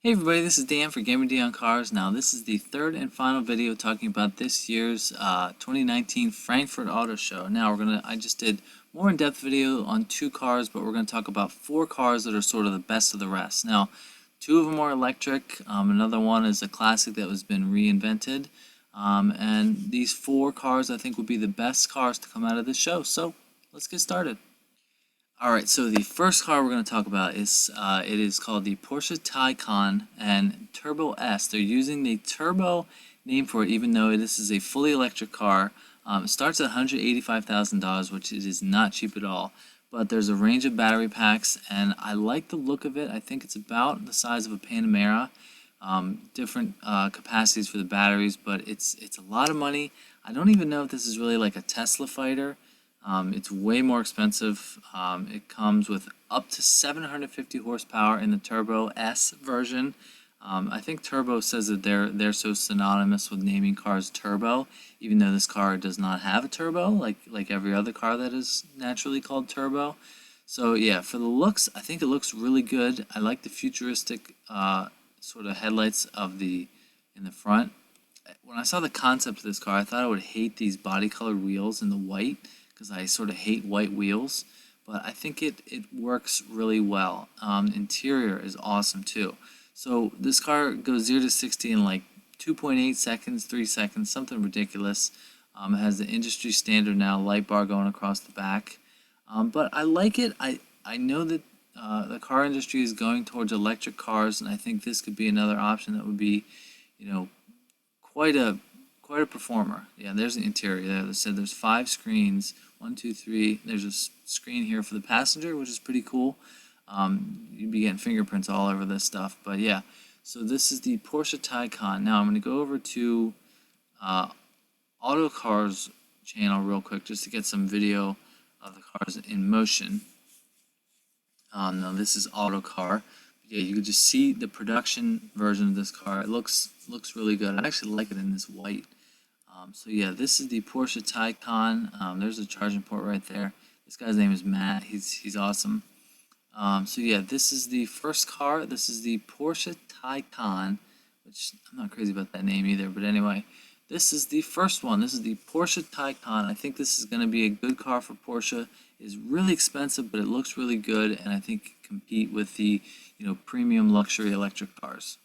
Hey everybody, this is Dan for GemmyD on Cars. Now this is the third and final video talking about this year's 2019 Frankfurt Auto Show. Now I just did more in-depth video on 2 cars, but we're gonna talk about 4 cars that are sort of the best of the rest. Now, 2 of them are electric. Another one is a classic that has been reinvented. And these 4 cars I think would be the best cars to come out of this show. So let's get started. Alright, so the first car we're going to talk about is it is called the Porsche Taycan and Turbo S. They're using the turbo name for it, even though this is a fully electric car. It starts at $185,000, which it is not cheap at all. But there's a range of battery packs, and I like the look of it. I think it's about the size of a Panamera. Different capacities for the batteries, but it's a lot of money. I don't even know if this is really like a Tesla fighter. It's way more expensive. It comes with up to 750 horsepower in the Turbo S version. I think Turbo says that they're so synonymous with naming cars turbo, even though this car does not have a turbo, like every other car that is naturally called turbo. So yeah, for the looks, I think it looks really good. I like the futuristic sort of headlights in the front. When I saw the concept of this car, I thought I would hate these body colored wheels in the white, because I sort of hate white wheels, but I think it works really well. Interior is awesome too. So this car goes 0 to 60 in like 2.8 seconds, 3 seconds, something ridiculous. It has the industry standard now light bar going across the back. But I like it. I know that the car industry is going towards electric cars, and I think this could be another option that would be, quite a performer. Yeah, there's the interior there. They said there's 5 screens. 1, 2, 3. There's a screen here for the passenger, which is pretty cool. You'd be getting fingerprints all over this stuff. But yeah, so this is the Porsche Taycan. Now I'm going to go over to Auto Cars channel real quick just to get some video of the cars in motion. Now this is Auto Car. Yeah, you can just see the production version of this car. It looks really good. I actually like it in this white. So yeah, this is the Porsche Taycan. There's a charging port right there. This guy's name is Matt. He's awesome. So yeah, this is the first car. This is the Porsche Taycan, which I'm not crazy about that name either. But anyway, this is the first one. This is the Porsche Taycan. I think this is going to be a good car for Porsche. It's really expensive, but it looks really good, and I think compete with the premium luxury electric cars.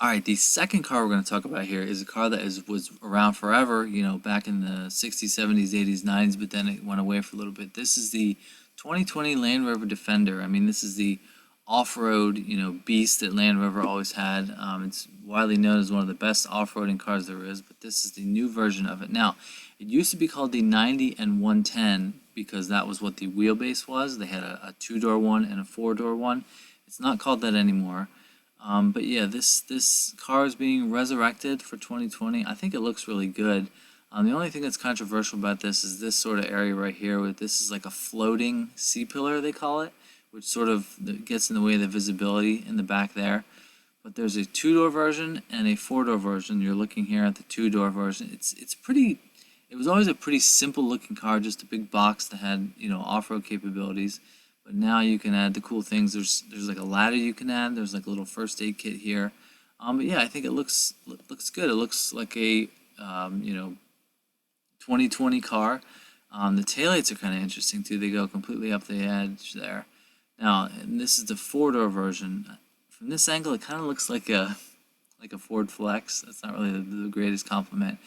Alright, the second car we're going to talk about here is a car that was around forever, back in the 60s, 70s, 80s, 90s, but then it went away for a little bit. This is the 2020 Land Rover Defender. I mean, this is the off-road, beast that Land Rover always had. It's widely known as one of the best off-roading cars there is, but this is the new version of it. Now, it used to be called the 90 and 110 because that was what the wheelbase was. They had a 2-door one and a 4-door one. It's not called that anymore. But yeah, this car is being resurrected for 2020. I think it looks really good. The only thing that's controversial about this is this sort of area right here, where this is like a floating C-pillar, they call it, which sort of gets in the way of the visibility in the back there. But there's a 2-door version and a 4-door version. You're looking here at the 2-door version. It was always a pretty simple looking car, just a big box that had off-road capabilities. But now you can add the cool things. There's like a ladder you can add. There's like a little first aid kit here. But yeah, I think it looks good. It looks like a 2020 car. The taillights are kind of interesting too. They go completely up the edge there. Now, and this is the 4-door version. From this angle, it kind of looks like a Ford Flex. That's not really the greatest compliment.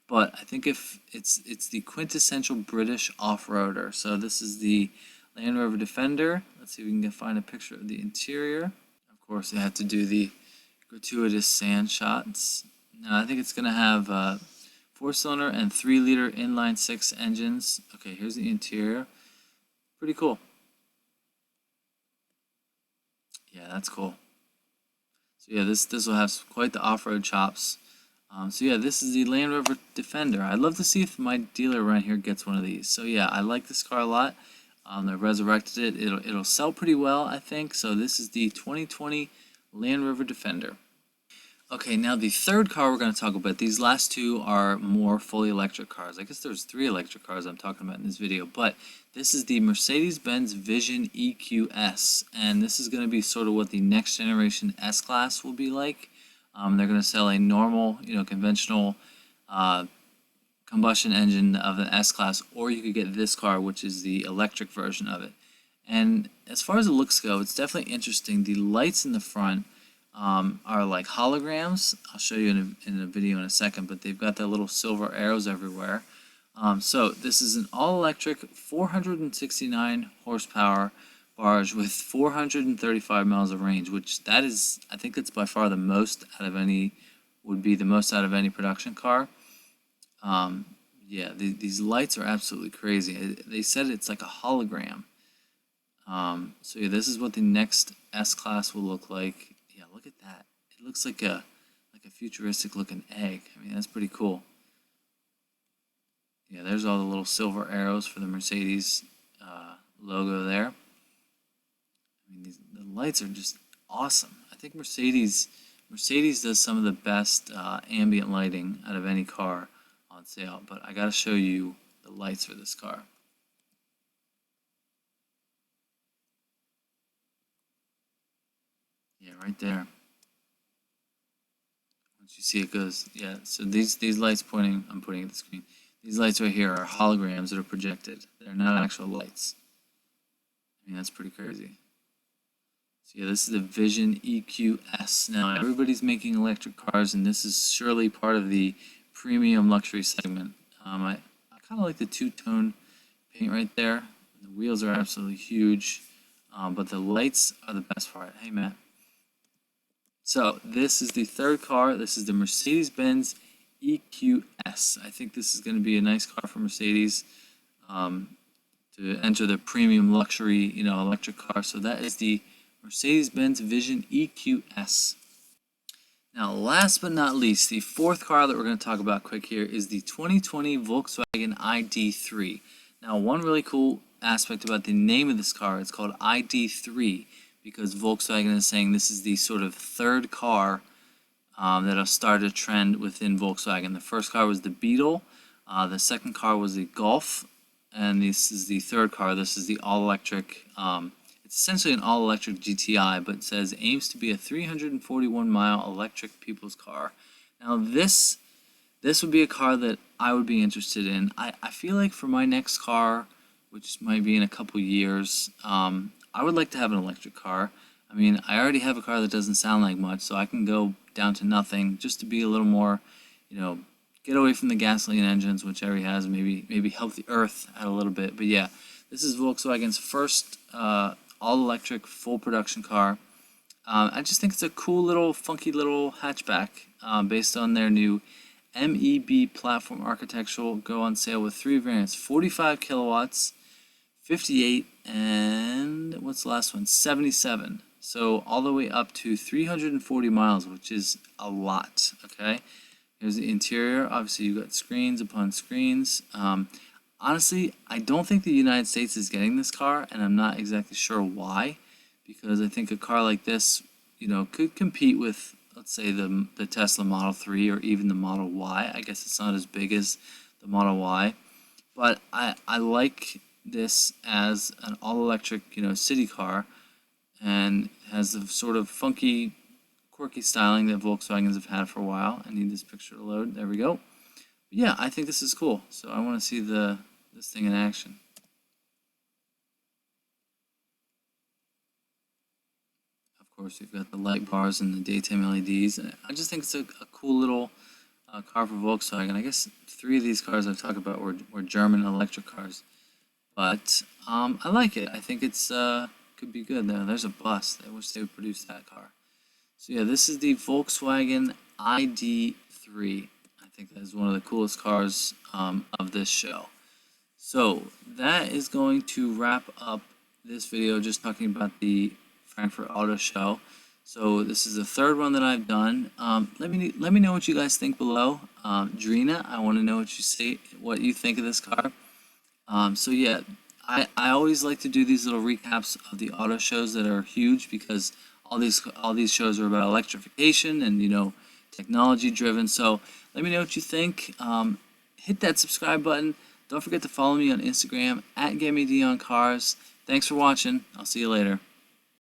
But I think if it's the quintessential British off-roader. So this is the Land Rover Defender. Let's see if we can find a picture of the interior. Of course, they have to do the gratuitous sand shots. Now, I think it's going to have 4-cylinder and 3-liter inline-6 engines. Okay, here's the interior. Pretty cool. Yeah, that's cool. So yeah, this will have quite the off-road chops. So yeah, this is the Land Rover Defender. I'd love to see if my dealer around here gets one of these. So yeah, I like this car a lot. They resurrected it. It'll sell pretty well, I think. So this is the 2020 Land Rover Defender. Okay, now the third car we're going to talk about, these last two are more fully electric cars. I guess there's 3 electric cars I'm talking about in this video, but this is the Mercedes-Benz Vision EQS, and this is going to be sort of what the next generation S-Class will be like. They're going to sell a normal, conventional combustion engine of an S-Class, or you could get this car, which is the electric version of it. And as far as the looks go, it's definitely interesting. The lights in the front are like holograms. I'll show you in a video in a second, but they've got their little silver arrows everywhere. So this is an all-electric 469 horsepower barge with 435 miles of range, which that is, I think it's by far the most out of any, would be the most out of any production car. Yeah, these lights are absolutely crazy. They said it's like a hologram. So yeah, this is what the next S-Class will look like. Yeah, look at that. It looks like a futuristic looking egg. I mean, that's pretty cool. Yeah, there's all the little silver arrows for the Mercedes logo there. I mean, the lights are just awesome. I think Mercedes does some of the best ambient lighting out of any car on sale, but I gotta show you the lights for this car. Yeah, right there. Once you see it goes, yeah, so these lights pointing, I'm pointing at the screen. These lights right here are holograms that are projected. They're not actual lights. I mean, that's pretty crazy. So yeah, this is the Vision EQS. Now, everybody's making electric cars, and this is surely part of the premium luxury segment. I kind of like the two-tone paint right there. The wheels are absolutely huge, but the lights are the best part. Hey, Matt. So this is the third car. This is the Mercedes-Benz EQS. I think this is going to be a nice car for Mercedes to enter the premium luxury, electric car. So that is the Mercedes-Benz Vision EQS. Now, last but not least, the fourth car that we're going to talk about quick here is the 2020 Volkswagen ID3. Now, one really cool aspect about the name of this car, it's called ID3 because Volkswagen is saying this is the sort of third car that'll start a trend within Volkswagen. The first car was the Beetle, the second car was the Golf, and this is the third car. This is the all-electric. It's essentially an all-electric GTI, but it says aims to be a 341-mile electric people's car. Now this would be a car that I would be interested in. I feel like for my next car, which might be in a couple years, I would like to have an electric car. I mean, I already have a car that doesn't sound like much, so I can go down to nothing just to be a little more, get away from the gasoline engines, which already has, maybe help the earth out a little bit. But yeah, this is Volkswagen's first all-electric full production car. I just think it's a cool little, funky little hatchback based on their new MEB platform architecture. Will go on sale with 3 variants: 45 kilowatts, 58, and what's the last one? 77. So all the way up to 340 miles, which is a lot. Okay, here's the interior. Obviously, you've got screens upon screens. Honestly, I don't think the United States is getting this car, and I'm not exactly sure why, because I think a car like this, could compete with, let's say, the Tesla Model 3 or even the Model Y. I guess it's not as big as the Model Y, but I like this as an all-electric, city car, and has the sort of funky, quirky styling that Volkswagens have had for a while. I need this picture to load. There we go. But yeah, I think this is cool. So I want to see this thing in action. Of course, we've got the light bars and the daytime LEDs. I just think it's a cool little car for Volkswagen. I guess 3 of these cars I've talked about were German electric cars. But I like it. I think it's could be good. There's a bus. I wish they would produce that car. So yeah, this is the Volkswagen ID3. I think that is one of the coolest cars of this show. So that is going to wrap up this video, just talking about the Frankfurt Auto Show. So this is the third one that I've done. Let me know what you guys think below. Drina, I want to know what you think of this car. So yeah, I always like to do these little recaps of the auto shows that are huge, because all these shows are about electrification and technology driven. So let me know what you think. Hit that subscribe button. Don't forget to follow me on Instagram at GemmyD on Cars. Thanks for watching. I'll see you later.